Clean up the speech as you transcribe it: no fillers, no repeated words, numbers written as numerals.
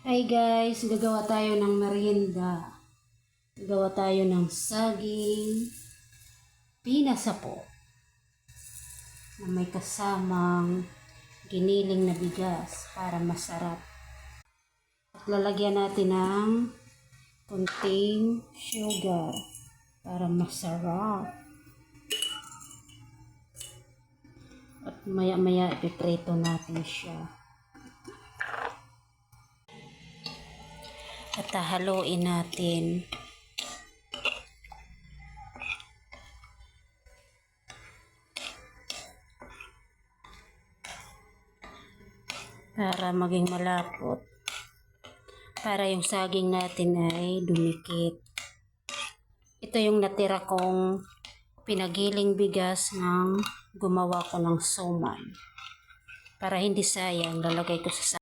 Hi guys, gagawa tayo ng merienda. Gagawa tayo ng saging pinasapo na may kasamang giniling na bigas para masarap. At lalagyan natin ng kunting sugar para masarap. At maya-maya ipiprito natin siya. At haluin natin. Para maging malapot. Para yung saging natin ay dumikit. Ito yung natira kong pinagiling bigas ng gumawa ko ng suman. Para hindi sayang, lalagay ko sa